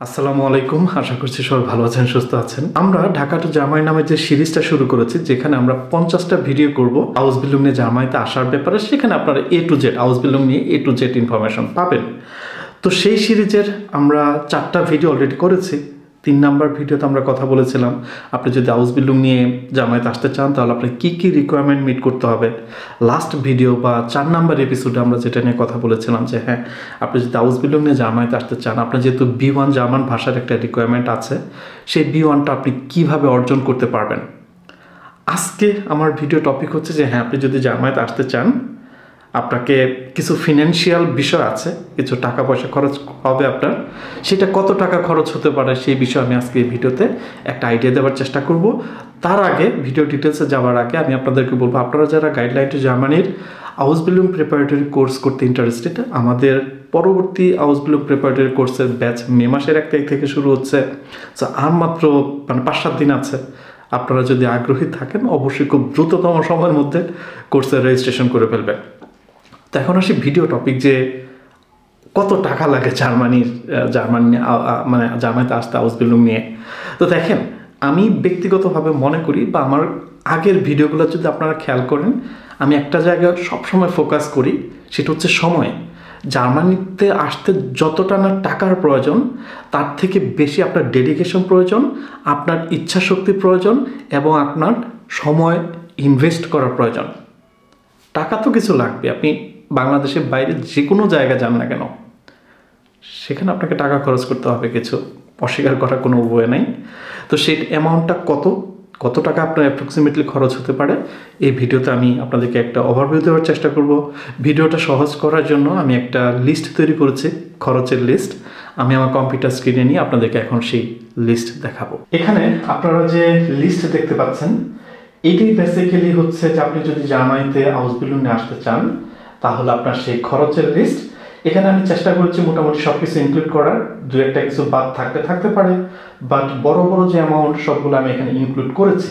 আসসালামু আলাইকুম, আশা করছি সবাই ভালো আছেন, সুস্থ আছেন। আমরা ঢাকা টু জার্মানি নামে যে সিরিজটা শুরু করেছি, যেখানে আমরা 50টা ভিডিও করব আউসবিলুং নিয়ে জার্মানিতে আসার ব্যাপারে। সেখানে আপনারা এ টু জেড আউসবিলুং নিয়ে এ টু জেড ইনফরমেশন পাবেন। তো সেই সিরিজের আমরা 4টা ভিডিও অলরেডি করেছি। 3 নাম্বার ভিডিওতে আমরা কথা বলেছিলাম আপনি যদি আউসবিলুং নিয়ে জার্মানিতে আসতে চান তাহলে আপনি কী কী রিকোয়ারমেন্ট মিট করতে হবে। লাস্ট ভিডিও বা 4 নাম্বার এপিসোডে আমরা যেটা নিয়ে কথা বলেছিলাম যে হ্যাঁ, আপনি যদি আউসবিলুং নিয়ে জার্মানিতে আসতে চান, আপনার যেহেতু B1 জার্মান ভাষার একটা রিকোয়ারমেন্ট আছে, সেই B1টা আপনি কীভাবে অর্জন করতে পারবেন। আজকে আমার ভিডিও টপিক হচ্ছে যে হ্যাঁ, আপনি যদি জার্মানিতে আসতে চান আপনাকে কিছু ফিনান্সিয়াল বিষয় আছে, কিছু টাকা পয়সা খরচ হবে আপনার। সেটা কত টাকা খরচ হতে পারে সেই বিষয়ে আমি আজকে এই ভিডিওতে একটা আইডিয়া দেওয়ার চেষ্টা করব। তার আগে ভিডিও ডিটেলসে যাওয়ার আগে আমি আপনাদেরকে বলবো, আপনারা যারা গাইডলাইন টু জার্মানির আউসবিলুং প্রিপারেটরি কোর্স করতে ইন্টারেস্টেড, আমাদের পরবর্তী আউসবিলুং প্রিপারেটরি কোর্সের ব্যাচ মে মাসের 1 তারিখ থেকে শুরু হচ্ছে। সো আর মাত্র 5-7 দিন আছে। আপনারা যদি আগ্রহী থাকেন অবশ্যই খুব দ্রুততম সময়ের মধ্যে কোর্সের রেজিস্ট্রেশন করে ফেলবেন। তো এখন আসি ভিডিও টপিক যে কত টাকা লাগে জার্মানিতে আসতে আউসবিলুং নিয়ে। তো দেখেন, আমি ব্যক্তিগতভাবে মনে করি বা আমার আগের ভিডিওগুলো যদি আপনারা খেয়াল করেন, আমি একটা জায়গায় সবসময় ফোকাস করি, সেটা হচ্ছে সময়। জার্মানিতে আসতে যতটা না টাকার প্রয়োজন, তার থেকে বেশি আপনার ডেডিকেশন প্রয়োজন, আপনার ইচ্ছা শক্তি প্রয়োজন এবং আপনার সময় ইনভেস্ট করার প্রয়োজন। টাকা তো কিছু লাগবে, আপনি বাংলাদেশের বাইরে যে কোনো জায়গায় যান না কেন, সেখানে আপনাকে টাকা খরচ করতে হবে কিছু, অস্বীকার করার কোনো উপায় নেই। তো সেই অ্যামাউন্টটা কত টাকা আপনার অ্যাপ্রক্সিমেটলি খরচ হতে পারে, এই ভিডিওতে আমি আপনাদেরকে একটা ওভারভিউ দেওয়ার চেষ্টা করব। ভিডিওটা সহজ করার জন্য আমি একটা লিস্ট তৈরি করেছি, খরচের লিস্ট। আমি আমার কম্পিউটার স্ক্রিনে নিয়ে আপনাদেরকে এখন সেই লিস্ট দেখাবো। এখানে আপনারা যে লিস্ট দেখতে পাচ্ছেন, এটাই বেসিক্যালি হচ্ছে যে আপনি যদি জার্মানিতে আউসবিলুং নিয়ে আসতে চান তাহলে আপনার সেই খরচের লিস্ট। এখানে আমি চেষ্টা করেছি মোটামুটি সব কিছু ইনক্লুড করার, দু একটা কিছু বাদ থাকতে পারে, বাট বড় যে অ্যামাউন্ট সবগুলো আমি এখানে ইনক্লুড করেছি।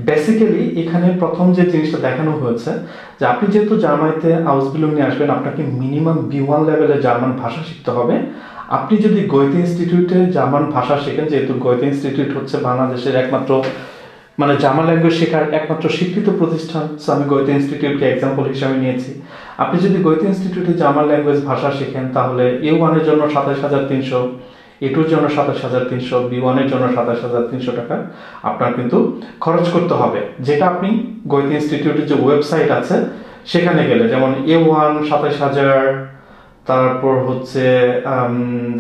বেসিক্যালি এখানে প্রথম যে জিনিসটা দেখানো হয়েছে যে আপনি যেহেতু জার্মানিতে আউসবিলুং নিয়ে আসবেন, আপনাকে মিনিমাম B1 লেভেলে জার্মান ভাষা শিখতে হবে। আপনি যদি গোয়েতে ইনস্টিটিউটে জার্মান ভাষা শেখেন, যেহেতু গোয়েতে ইনস্টিটিউট হচ্ছে বাংলাদেশের একমাত্র জার্মান ল্যাঙ্গুয়েজ শেখার একমাত্র স্বীকৃত প্রতিষ্ঠান, আমি গোয়েতে ইনস্টিটিউটকে এক্সাম্পল হিসাবে নিয়েছি। আপনি যদি গোয়েতে ইনস্টিটিউটে জার্মান ল্যাঙ্গুয়েজ ভাষা শেখেন তাহলে A1 এর জন্য 27,300, A2 এর জন্য 27,300, B1 এর জন্য 27,300 টাকা আপনার কিন্তু খরচ করতে হবে, যেটা আপনি গোয়েতে ইনস্টিটিউটের যে ওয়েবসাইট আছে সেখানে গেলে, যেমন A1 27,000, তারপর হচ্ছে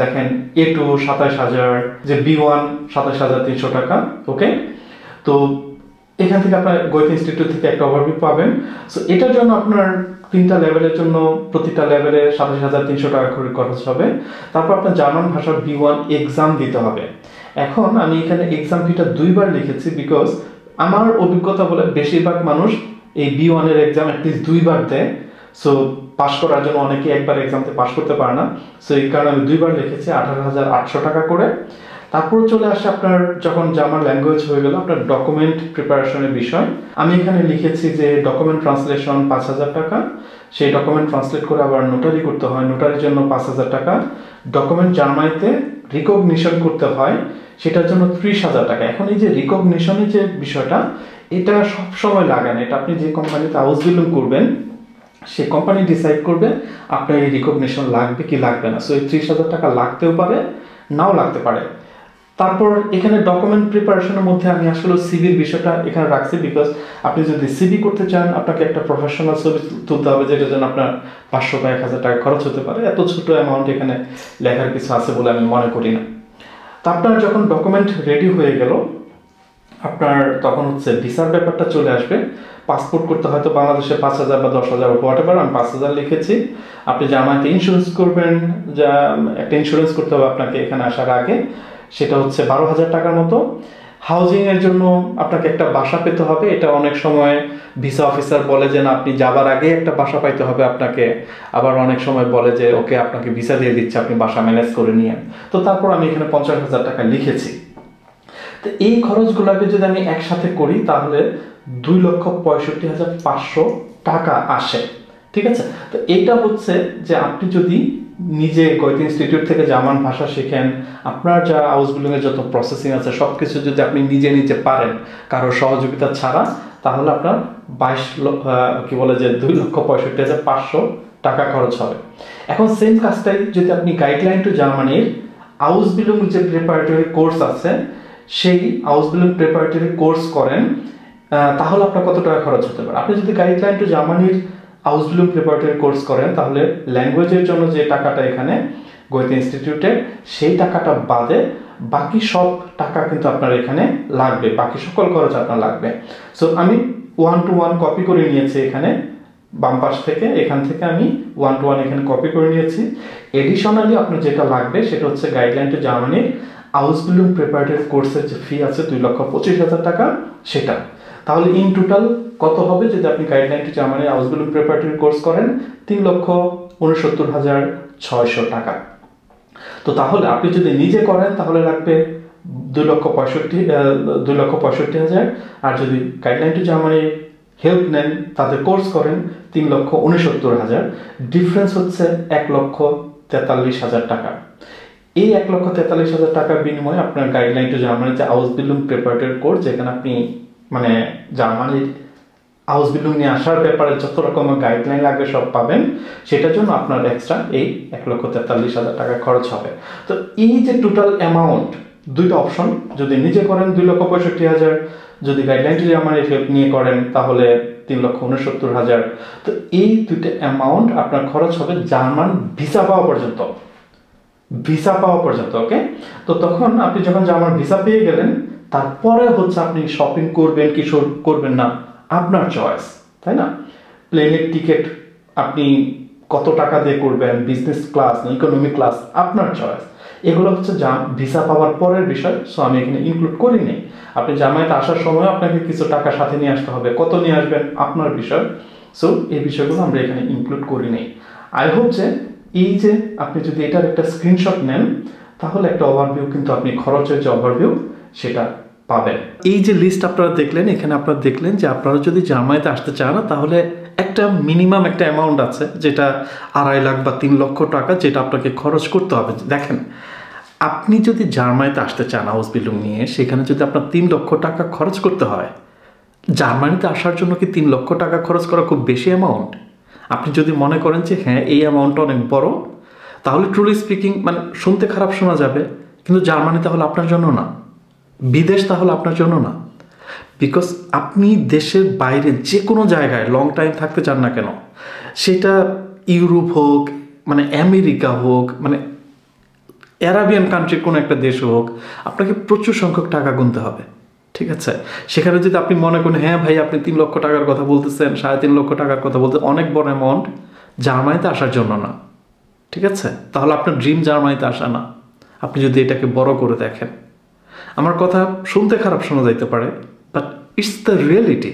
দেখেন A2 27,000, যে B1 27,300 টাকা। ওকে, তো এখান থেকে আপনার গোয়েতে ইনস্টিটিউট থেকে একটা ওভারভিউ পাবেন। সো এটার জন্য আপনার 3টা লেভেলের জন্য প্রতিটা লেভেলে 27,300 টাকা করে খরচ হবে। তারপর আপনার জার্মান ভাষার B1 এক্সাম দিতে হবে। এখন আমি এখানে এক্সাম ফিটা 2বার লিখেছি, বিকজ আমার অভিজ্ঞতা বলে বেশিরভাগ মানুষ এই B1 এর এক্সাম অ্যাটলিস্ট 2বার দেয়। সো পাস করার জন্য অনেকে একবার এক্সামতে পাস করতে পারে না। সো এই কারণে আমি 2বার লিখেছি 18,800 টাকা করে। তারপর চলে আসে আপনার যখন জার্মান ল্যাঙ্গুয়েজ হয়ে গেল, আপনার ডকুমেন্ট প্রিপারেশনের বিষয়। আমি এখানে লিখেছি যে ডকুমেন্ট ট্রান্সলেশন 5,000 টাকা, সেই ডকুমেন্ট ট্রান্সলেট করে আবার নোটারি করতে হয়, নোটারির জন্য 5,000 টাকা। ডকুমেন্ট জার্মানিতে রিকগনিশন করতে হয়, সেটার জন্য 30,000 টাকা। এখন এই যে রিকগনিশনের যে বিষয়টা, এটা সবসময় লাগে না, এটা আপনি যে কোম্পানিতে আউসবিলুং করবেন সে কোম্পানি ডিসাইড করবে আপনার এই রিকগনিশন লাগবে কি লাগবে না। সো এই 30,000 টাকা লাগতেও পারে, নাও লাগতে পারে। তারপর এখানে ডকুমেন্ট প্রিপারেশনের মধ্যে আমি আসলে সিভির বিষয়টা এখানে রাখছি, বিকজ আপনি যদি সিভি করতে চান আপনাকে একটা প্রফেশনাল ছবি তুলতে হবে, যেটার জন্য আপনার 500 বা 1,000 টাকা খরচ হতে পারে। এত ছোট অ্যামাউন্ট এখানে লেখার কিছু আছে বলে আমি মনে করি না। তো আপনার যখন ডকুমেন্ট রেডি হয়ে গেল, আপনার তখন হচ্ছে ভিসার ব্যাপারটা চলে আসবে। পাসপোর্ট করতে হয়তো বাংলাদেশে 5,000 বা 10,000 হোয়াট এভার, আমি 5,000 লিখেছি। আপনি জার্মানিতে ইন্স্যুরেন্স করবেন, যা একটা ইন্স্যুরেন্স করতে হবে আপনাকে এখানে আসার আগে, সেটা হচ্ছে 12,000 টাকার মতো। হাউজিংয়ের জন্য আপনাকে একটা বাসা পেতে হবে, এটা অনেক সময় ভিসা অফিসার বলে যে না, আপনি যাবার আগে একটা বাসা পাইতে হবে আপনাকে, আবার অনেক সময় বলে যে ওকে আপনাকে ভিসা দিয়ে দিচ্ছে, আপনি বাসা ম্যানেজ করে নিয়ে। তো তারপর আমি এখানে 50,000 টাকা লিখেছি। তো এই খরচগুলোকে যদি আমি একসাথে করি তাহলে 2,65,500 টাকা আসে। ঠিক আছে, তো এইটা হচ্ছে যে আপনি যদি নিজে গোয়েতে ইনস্টিটিউট থেকে জার্মান ভাষা শিখেন, আপনার যা আউসবিল্ডিংয়ের যত প্রসেসিং আছে সব কিছু যদি আপনি নিজে নিজে পারেন কারো সহযোগিতা ছাড়া, তাহলে আপনার 2,65,500 টাকা খরচ হবে। এখন সেম কাজটাই যদি আপনি গাইডলাইন টু জার্মানির আউসবিল্ডিং যে প্রিপারেটরি কোর্স আছে সেই আউসবিল্ডিং প্রিপারেটরি কোর্স করেন, তাহলে আপনার কত টাকা খরচ হতে পারে। আপনি যদি গাইডলাইন টু জার্মানির আউসবিল্ডিং প্রিপারেটরি কোর্স করেন তাহলে ল্যাঙ্গুয়েজের জন্য যে টাকাটা এখানে গোয়েতে ইনস্টিটিউটে, সেই টাকাটা বাদে বাকি সব টাকা কিন্তু আপনার এখানে লাগবে, বাকি সকল খরচ আপনার লাগবে। সো আমি 1-to-1 কপি করে নিয়েছি এখানে বাম পাশ থেকে, এখান থেকে আমি 1-to-1 এখানে কপি করে নিয়েছি। এডিশনালি আপনার যেটা লাগবে সেটা হচ্ছে গাইডলাইন টু জার্মানির আউসবিল্ডিং প্রিপারেটরি কোর্সের যে ফি আছে 2,25,000 টাকা, সেটা। তাহলে ইন টোটাল কত হবে যদি আপনি গাইডলাইন টু জার্মানির আউসবিল্ডিং প্রিপারেটরি কোর্স করেন? 3,69,600 টাকা। তো তাহলে আপনি যদি নিজে করেন তাহলে লাগবে 2,65,000, আর যদি গাইডলাইন টু জার্মানির হেল্প নেন, তাদের কোর্স করেন 3,69,000, ডিফারেন্স হচ্ছে 1,43,000 টাকা। এই 1,43,000 টাকার বিনিময়ে আপনার গাইডলাইন টু জার্মানির যে আউসবিল্ডিং প্রিপারেটরি কোর্স, যেখানে আপনি মানে জার্মানির আউসবিল্ডিং নিয়ে আসার ব্যাপারে যত রকমের গাইডলাইন লাগবে সব পাবেন, সেটার জন্য আপনার এক্সট্রা এই 1,43,000 টাকা খরচ হবে। তো এই যে টোটাল অ্যামাউন্ট, দুইটা অপশন, যদি নিজে করেন 2,65,000, যদি গাইডলাইন টু জার্মানির হেল্প নিয়ে করেন তাহলে 3,69,000। তো এই দুইটা অ্যামাউন্ট আপনার খরচ হবে জার্মান ভিসা পাওয়া পর্যন্ত, ওকে। তো তখন আপনি যখন জার্মান ভিসা পেয়ে গেলেন, তারপরে হচ্ছে আপনি শপিং করবেন কি করবেন না আপনার চয়েস, তাই না? প্লেনের টিকিট আপনি কত টাকা দিয়ে করবেন, বিজনেস ক্লাস না ইকোনমি ক্লাস, আপনার চয়েস। এগুলো হচ্ছে ভিসা পাওয়ার পরের বিষয়, সো আমি এখানে ইনক্লুড করিনি। আপনি জার্মানিতে আসার সময় আপনাকে কিছু টাকা সাথে নিয়ে আসতে হবে, কত নিয়ে আসবেন আপনার বিষয়, সো এই বিষয়গুলো আমরা এখানে ইনক্লুড করিনি। আই হোপ যে এই যে আপনি যদি এটার একটা স্ক্রিনশট নেন তাহলে একটা ওভারভিউ কিন্তু আপনি খরচের যে ওভারভিউ সেটা পাবেন। এই যে লিস্ট আপনারা দেখলেন, এখানে আপনারা দেখলেন যে আপনারা যদি জার্মানিতে আসতে চান তাহলে একটা মিনিমাম একটা অ্যামাউন্ট আছে যেটা 2.5 লাখ বা 3 লক্ষ টাকা, যেটা আপনাকে খরচ করতে হবে। দেখেন, আপনি যদি জার্মানিতে আসতে চান আউসবিল্ডিং নিয়ে, সেখানে যদি আপনার 3 লক্ষ টাকা খরচ করতে হয়, জার্মানিতে আসার জন্য কি 3 লক্ষ টাকা খরচ করা খুব বেশি অ্যামাউন্ট? আপনি যদি মনে করেন যে হ্যাঁ এই অ্যামাউন্টটা অনেক বড়, তাহলে ট্রুলি স্পিকিং মানে শুনতে খারাপ শোনা যাবে, কিন্তু জার্মানি তাহলে আপনার জন্য না, বিদেশ তাহলে আপনার জন্য না। বিকজ আপনি দেশের বাইরে যে কোনো জায়গায় লং টাইম থাকতে চান না কেন, সেটা ইউরোপ হোক, মানে আমেরিকা হোক, মানে অ্যারাবিয়ান কান্ট্রির কোনো একটা দেশ হোক, আপনাকে প্রচুর সংখ্যক টাকা গুনতে হবে, ঠিক আছে? সেখানে যদি আপনি মনে করেন হ্যাঁ ভাই আপনি 3 লক্ষ টাকার কথা বলতেছেন, 3.5 লক্ষ টাকার কথা বলতে, অনেক বড় অ্যামাউন্ট, জার্মানিতে আসার জন্য না, ঠিক আছে? তাহলে আপনার ড্রিম জার্মানিতে আসা না, আপনি যদি এটাকে বড় করে দেখেন। আমার কথা শুনতে খারাপ শোনা যাইতে পারে, বাট ইটস দ্য রিয়েলিটি,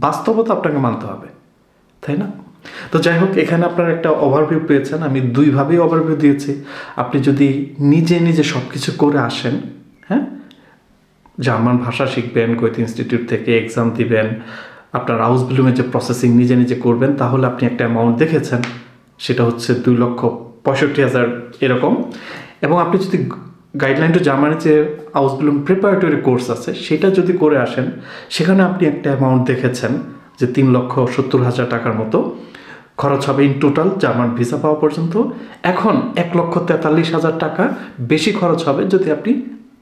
বাস্তবতা আপনাকে মানতে হবে, তাই না? তো যাই হোক, এখানে আপনারা একটা ওভারভিউ পেয়েছেন, আমি দুইভাবেই ওভারভিউ দিয়েছি। আপনি যদি নিজে নিজে সব কিছু করে আসেন, হ্যাঁ, জার্মান ভাষা শিখবেন, গোয়েতে ইনস্টিটিউট থেকে এক্সাম দিবেন, আপনার আউসবিল্ডিংয়ের যে প্রসেসিং নিজে নিজে করবেন, তাহলে আপনি একটা অ্যামাউন্ট দেখেছেন, সেটা হচ্ছে 2,65,000 এরকম। এবং আপনি যদি গাইডলাইন টু জার্মানির যে আউসবিল্ডিং প্রিপারেটরি কোর্স আছে সেটা যদি করে আসেন, সেখানে আপনি একটা অ্যামাউন্ট দেখেছেন যে 3,70,000 টাকার মতো খরচ হবে ইন টোটাল জার্মান ভিসা পাওয়া পর্যন্ত। এখন 1,43,000 টাকা বেশি খরচ হবে যদি আপনি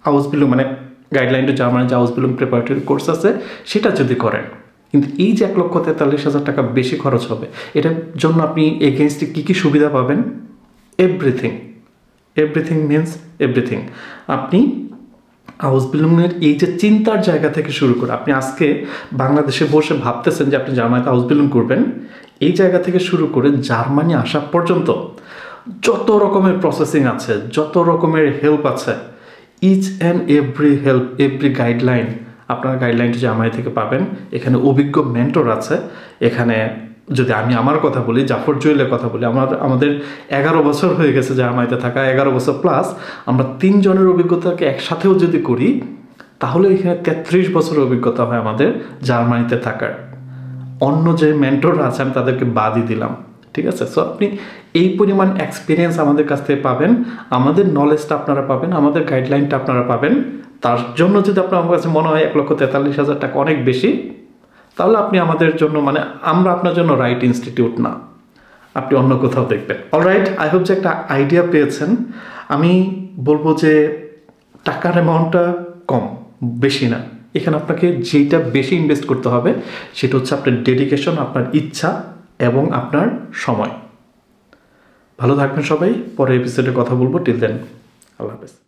আউসবিল্ডিং মানে গাইডলাইন টু জার্মানির যে আউসবিল্ডিং প্রিপারেটরি কোর্স আছে সেটা যদি করেন। কিন্তু এই যে 1,43,000 টাকা বেশি খরচ হবে, এটার জন্য আপনি এগেইনস্টে কী কী সুবিধা পাবেন? Everything means everything. আপনি আউসবিল্ডিংয়ের এই যে চিন্তার জায়গা থেকে শুরু করে, আপনি আজকে বাংলাদেশে বসে ভাবতেছেন যে আপনি জার্মানিতে আউসবিল্ডিং করবেন, এই জায়গা থেকে শুরু করে জার্মানি আসা পর্যন্ত যত রকমের প্রসেসিং আছে, যত রকমের হেল্প আছে, each and every help, every guideline আপনারা গাইডলাইনটি জার্মানি থেকে পাবেন। এখানে অভিজ্ঞ মেন্টর আছে। এখানে যদি আমি আমার কথা বলি, জাফর জুয়েলের কথা বলি, আমাদের 11 বছর হয়ে গেছে জার্মানিতে থাকা, 11 বছর প্লাস আমরা 3 জনের অভিজ্ঞতাকে একসাথেও যদি করি, তাহলে এখানে 33 বছরের অভিজ্ঞতা হয় আমাদের জার্মানিতে থাকার। অন্য যে মেন্টররা আছে আমি তাদেরকে বাদই দিলাম, ঠিক আছে? সো আপনি এই পরিমাণ এক্সপিরিয়েন্স আমাদের কাছ থেকে পাবেন, আমাদের নলেজটা আপনারা পাবেন, আমাদের গাইডলাইনটা আপনারা পাবেন। তার জন্য যদি আপনার আমার কাছে মনে হয় 1,43,000 টাকা অনেক বেশি, তাহলে আপনি আমাদের জন্য মানে আমরা আপনার জন্য রাইট ইনস্টিটিউট না, আপনি অন্য কোথাও দেখবেন। অলরাইট, আই হোপ যে একটা আইডিয়া পেয়েছেন। আমি বলবো যে টাকার অ্যামাউন্টটা কম, বেশি না। এখানে আপনাকে যেটা বেশি ইনভেস্ট করতে হবে সেটা হচ্ছে আপনার ডেডিকেশন, আপনার ইচ্ছা এবং আপনার সময়। ভালো থাকবেন সবাই, পরের এপিসোডে কথা বলবো। টিল দেন, আল্লাহ হাফেজ।